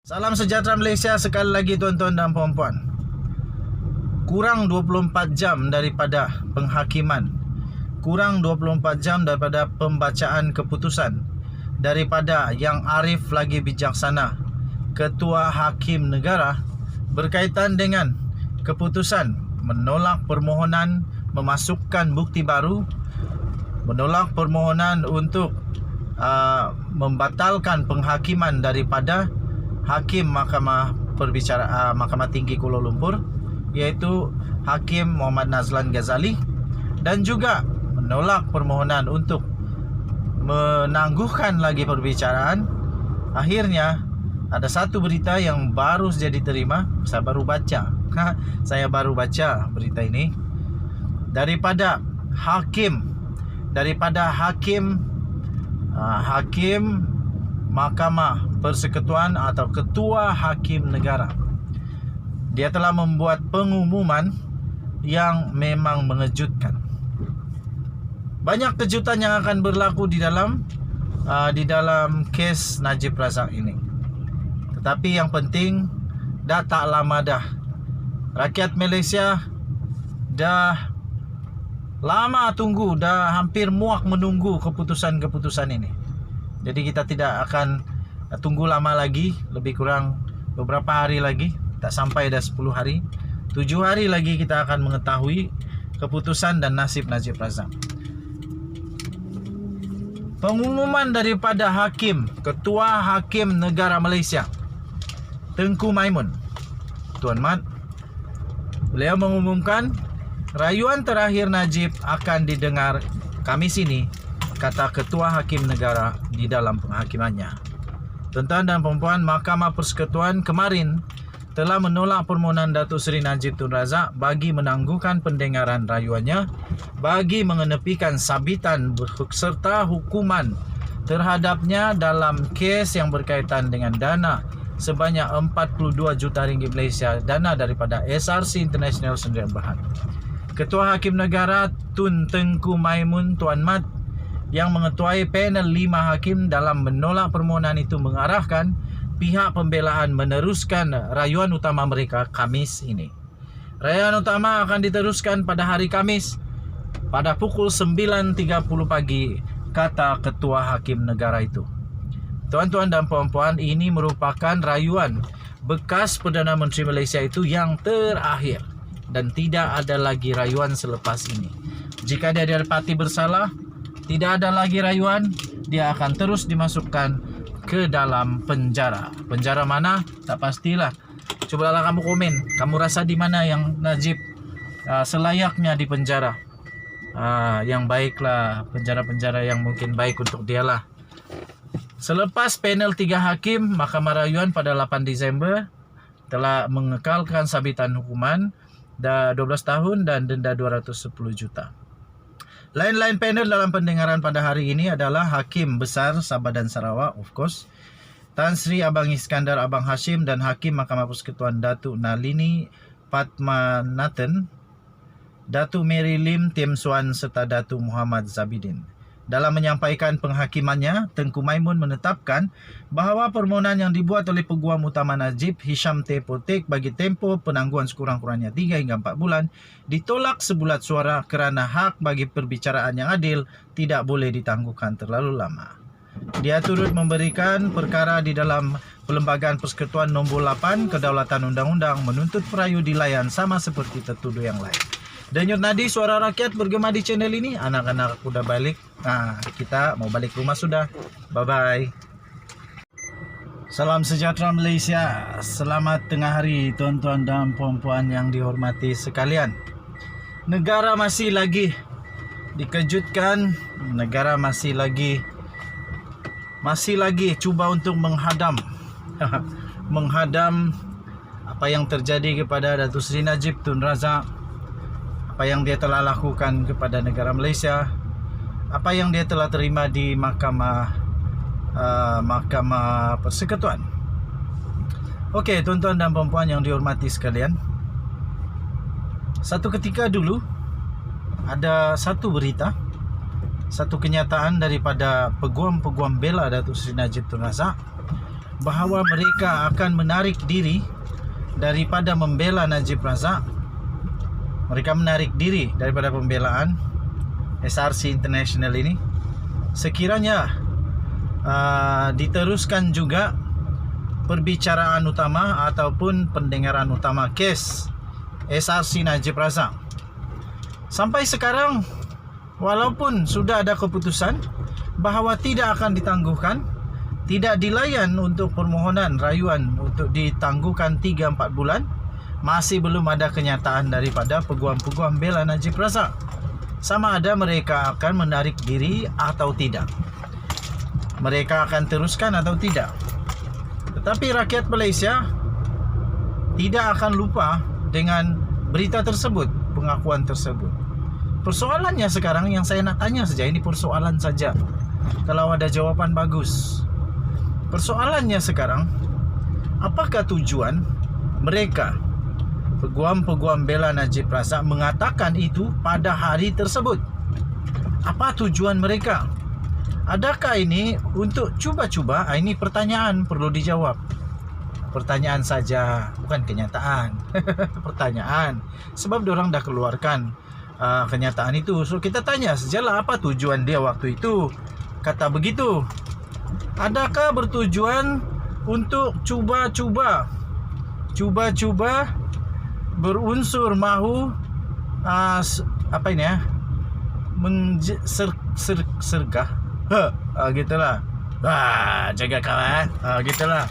Salam sejahtera Malaysia sekali lagi tuan-tuan dan puan-puan. Kurang 24 jam daripada penghakiman, kurang 24 jam daripada pembacaan keputusan daripada Yang Arif lagi Bijaksana, Ketua Hakim Negara, berkaitan dengan keputusan menolak permohonan memasukkan bukti baru, menolak permohonan untuk membatalkan penghakiman daripada Hakim Mahkamah Tinggi Kuala Lumpur, iaitu Hakim Muhammad Nazlan Ghazali, dan juga menolak permohonan untuk menangguhkan lagi perbicaraan. Akhirnya ada satu berita yang baru saja diterima. Saya baru baca berita ini daripada Hakim Mahkamah Persekutuan atau Ketua Hakim Negara. Dia telah membuat pengumuman yang memang mengejutkan. Banyak kejutan yang akan berlaku di dalam kes Najib Razak ini. Tetapi yang penting, dah tak lama dah rakyat Malaysia dah lama tunggu, dah hampir muak menunggu keputusan-keputusan ini. Jadi kita tidak akan tunggu lama lagi, lebih kurang beberapa hari lagi, tak sampai dah 10 hari, 7 hari lagi kita akan mengetahui keputusan dan nasib Najib Razak. Pengumuman daripada Ketua Hakim Negara Malaysia, Tengku Maimun, Tuan Mat, beliau mengumumkan rayuan terakhir Najib akan didengar Khamis ini, kata Ketua Hakim Negara di dalam penghakimannya. Tuan-tuan dan puan-puan, Mahkamah Persekutuan kemarin telah menolak permohonan Datuk Seri Najib Tun Razak bagi menangguhkan pendengaran rayuannya, bagi mengenepikan sabitan serta hukuman terhadapnya dalam kes yang berkaitan dengan dana sebanyak 42 juta ringgit Malaysia, dana daripada SRC International Sdn Bhd. Ketua Hakim Negara Tun Tengku Maimun, Tuan Mat, yang mengetuai panel 5 hakim dalam menolak permohonan itu, mengarahkan pihak pembelaan meneruskan rayuan utama mereka Khamis ini. Rayuan utama akan diteruskan pada hari Khamis pada pukul 9.30 pagi, kata Ketua Hakim Negara itu. Tuan-tuan dan puan-puan, ini merupakan rayuan bekas Perdana Menteri Malaysia itu yang terakhir, dan tidak ada lagi rayuan selepas ini. Jika dia didapati bersalah, tidak ada lagi rayuan, dia akan terus dimasukkan ke dalam penjara. Penjara mana? Tak pastilah. Cobalah kamu komen. Kamu rasa di mana yang Najib selayaknya di penjara? Yang baiklah, penjara-penjara yang mungkin baik untuk dia lah. Selepas panel 3 hakim, Mahkamah Rayuan pada 8 Disember telah mengekalkan sabitan hukuman 12 tahun dan denda 210 juta. Lain-lain panel dalam pendengaran pada hari ini adalah Hakim Besar Sabah dan Sarawak, of course, Tan Sri Abang Iskandar Abang Hashim, dan Hakim Mahkamah Persekutuan Datuk Nalini Padmanathan, Datuk Mary Lim Tim Suan serta Datuk Muhammad Zabidin. Dalam menyampaikan penghakimannya, Tengku Maimun menetapkan bahawa permohonan yang dibuat oleh Peguam Utama Najib, Hisham T. Potek, bagi tempoh penangguhan sekurang-kurangnya 3 hingga 4 bulan ditolak sebulat suara kerana hak bagi perbicaraan yang adil tidak boleh ditangguhkan terlalu lama. Dia turut memberikan perkara di dalam Perlembagaan Persekutuan nombor 8 Kedaulatan Undang-Undang menuntut perayu dilayan sama seperti tertuduh yang lain. Denyut nadi suara rakyat bergema di channel ini. Anak-anak udah balik. Kita mau balik rumah sudah. Bye-bye. Salam sejahtera Malaysia. Selamat tengah hari tuan-tuan dan puan-puan yang dihormati sekalian. Negara masih lagi dikejutkan. Negara masih lagi cuba untuk menghadam apa yang terjadi kepada Datuk Seri Najib Tun Razak, apa yang dia telah lakukan kepada negara Malaysia, apa yang dia telah terima di Mahkamah Persekutuan. Okey, tuan-tuan dan puan-puan yang dihormati sekalian, satu ketika dulu ada satu berita, satu kenyataan daripada peguam-peguam bela Datuk Seri Najib Tun Razak bahawa mereka akan menarik diri daripada membela Najib Razak. Mereka menarik diri daripada pembelaan SRC International ini. Sekiranya diteruskan juga perbicaraan utama ataupun pendengaran utama kes SRC Najib Razak. Sampai sekarang, walaupun sudah ada keputusan bahawa tidak akan ditangguhkan, tidak dilayan untuk permohonan rayuan untuk ditangguhkan 3-4 bulan, masih belum ada kenyataan daripada peguam-peguam bela Najib Razak sama ada mereka akan menarik diri atau tidak, mereka akan teruskan atau tidak. Tetapi rakyat Malaysia tidak akan lupa dengan berita tersebut, pengakuan tersebut. Persoalannya sekarang yang saya nak tanya saja, ini persoalan saja, kalau ada jawapan bagus. Persoalannya sekarang, apakah tujuan mereka, peguam-peguam bela Najib Razak, mengatakan itu pada hari tersebut? Apa tujuan mereka? Adakah ini untuk cuba-cuba? Ini pertanyaan, perlu dijawab. Pertanyaan saja, bukan kenyataan. Pertanyaan. Sebab diorang dah keluarkan kenyataan itu. So kita tanya sajalah, apa tujuan dia waktu itu kata begitu? Adakah bertujuan untuk cuba-cuba berunsur mahu apa ini ya, sergah, gitulah, jaga kawan, gitulah.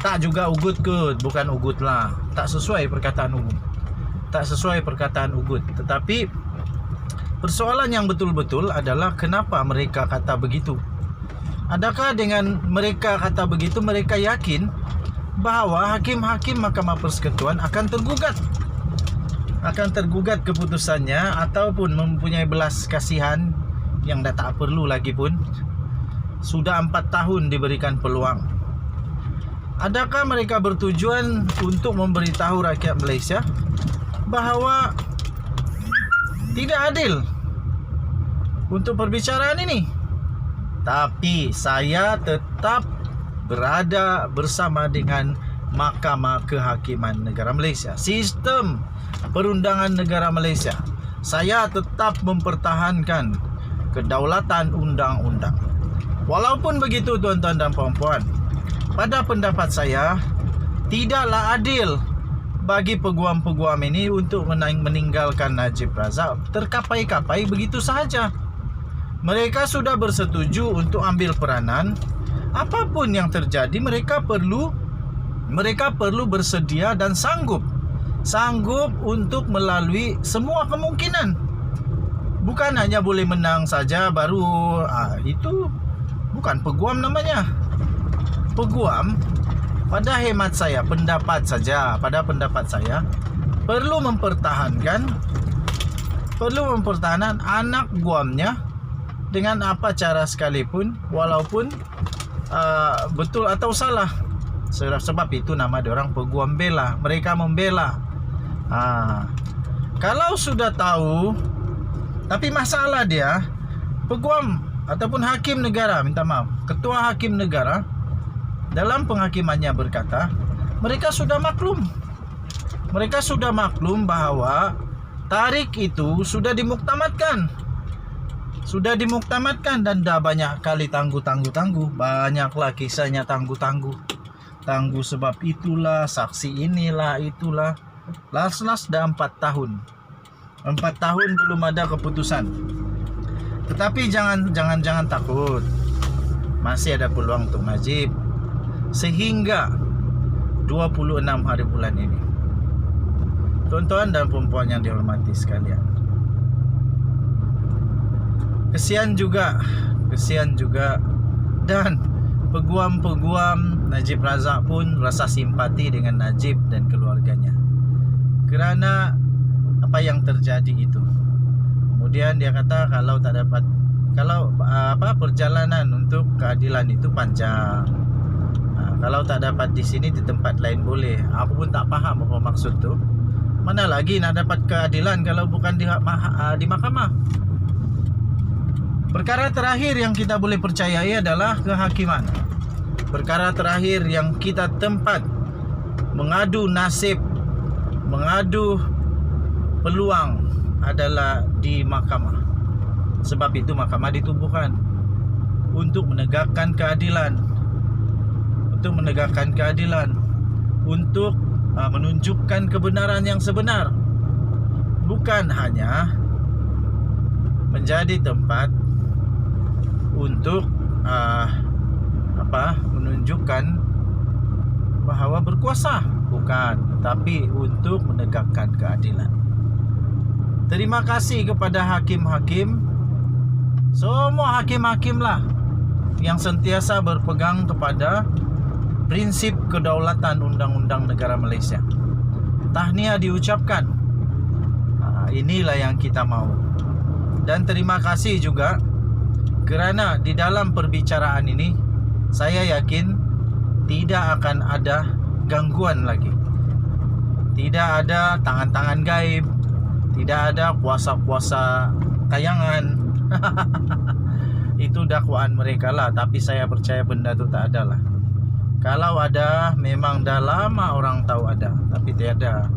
Tak juga ugut ke, bukan ugut lah, tak sesuai perkataan umum, tak sesuai perkataan ugut. Tetapi persoalan yang betul-betul adalah kenapa mereka kata begitu. Adakah dengan mereka kata begitu mereka yakin bahawa hakim-hakim Mahkamah Persekutuan akan tergugat keputusannya, ataupun mempunyai belas kasihan yang dah tak perlu lagi pun, sudah 4 tahun diberikan peluang. Adakah mereka bertujuan untuk memberitahu rakyat Malaysia bahawa tidak adil untuk perbicaraan ini? Tapi saya tetap berada bersama dengan Mahkamah Kehakiman Negara Malaysia, sistem perundangan negara Malaysia. Saya tetap mempertahankan kedaulatan undang-undang. Walaupun begitu tuan-tuan dan puan-puan, pada pendapat saya tidaklah adil bagi peguam-peguam ini untuk meninggalkan Najib Razak terkapai-kapai begitu sahaja. Mereka sudah bersetuju untuk ambil peranan. Apapun yang terjadi, mereka perlu bersedia dan sanggup untuk melalui semua kemungkinan. Bukan hanya boleh menang saja baru itu bukan peguam namanya. Peguam, pada hemat saya, pendapat saya perlu mempertahankan anak guamnya dengan apa cara sekalipun, walaupun betul atau salah. Sebab itu nama diorang peguam bela, mereka membela. Kalau sudah tahu, tapi masalah dia, peguam ataupun hakim negara, ketua hakim negara dalam penghakimannya berkata, mereka sudah maklum bahawa tarik itu sudah dimuktamadkan dan dah banyak kali tangguh. Banyaklah kisahnya tangguh sebab itulah, saksi inilah, itulah. Last dah 4 tahun belum ada keputusan. Tetapi jangan takut, masih ada peluang untuk Najib sehingga 26 hari bulan ini. Tuan-tuan dan puan-puan yang dihormati sekalian, kesian juga dan peguam-peguam Najib Razak pun rasa simpati dengan Najib dan keluarganya kerana apa yang terjadi itu. Kemudian dia kata kalau perjalanan untuk keadilan itu panjang. Kalau tak dapat di sini, di tempat lain boleh. Aku pun tak faham apa maksud tu. Mana lagi nak dapat keadilan kalau bukan di mahkamah. Perkara terakhir yang kita boleh percayai adalah kehakiman. perkara terakhir yang kita tempat mengadu nasib, mengadu peluang adalah di mahkamah. Sebab itu mahkamah ditubuhkan untuk menegakkan keadilan, untuk menunjukkan kebenaran yang sebenar, bukan hanya menjadi tempat untuk menunjukkan bahawa berkuasa, bukan, tapi untuk menegakkan keadilan. Terima kasih kepada hakim-hakim, semua hakim-hakim lah yang sentiasa berpegang kepada prinsip kedaulatan undang-undang negara Malaysia. Tahniah diucapkan. Inilah yang kita mau. Dan terima kasih juga kerana di dalam perbicaraan ini saya yakin tidak akan ada gangguan lagi. Tidak ada tangan-tangan gaib, tidak ada kuasa-kuasa kayangan. Itu dakwaan mereka lah, tapi saya percaya benda itu tak ada lah. Kalau ada, memang dah lama orang tahu ada, tapi tiada.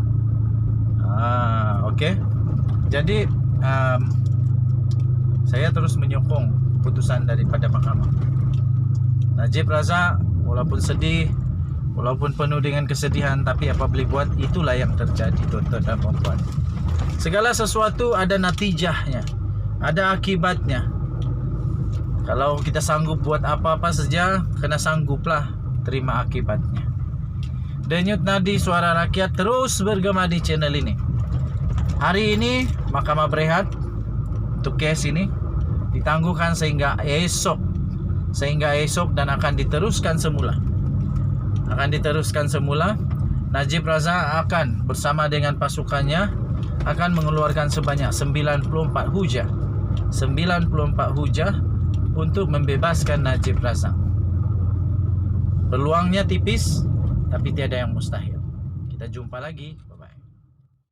Okey. Jadi saya terus menyokong putusan daripada mahkamah. Najib Razak walaupun sedih, walaupun penuh dengan kesedihan, tapi apa boleh buat, itulah yang terjadi, tuan-tuan dan puan-puan. Segala sesuatu ada natijahnya, ada akibatnya. Kalau kita sanggup buat apa-apa saja, kena sangguplah terima akibatnya. Denyut nadi suara rakyat terus bergema di channel ini. Hari ini mahkamah berehat untuk kes ini, ditangguhkan sehingga esok dan akan diteruskan semula. Najib Razak akan bersama dengan pasukannya akan mengeluarkan sebanyak 94 hujah untuk membebaskan Najib Razak. Peluangnya tipis, tapi tiada yang mustahil. Kita jumpa lagi.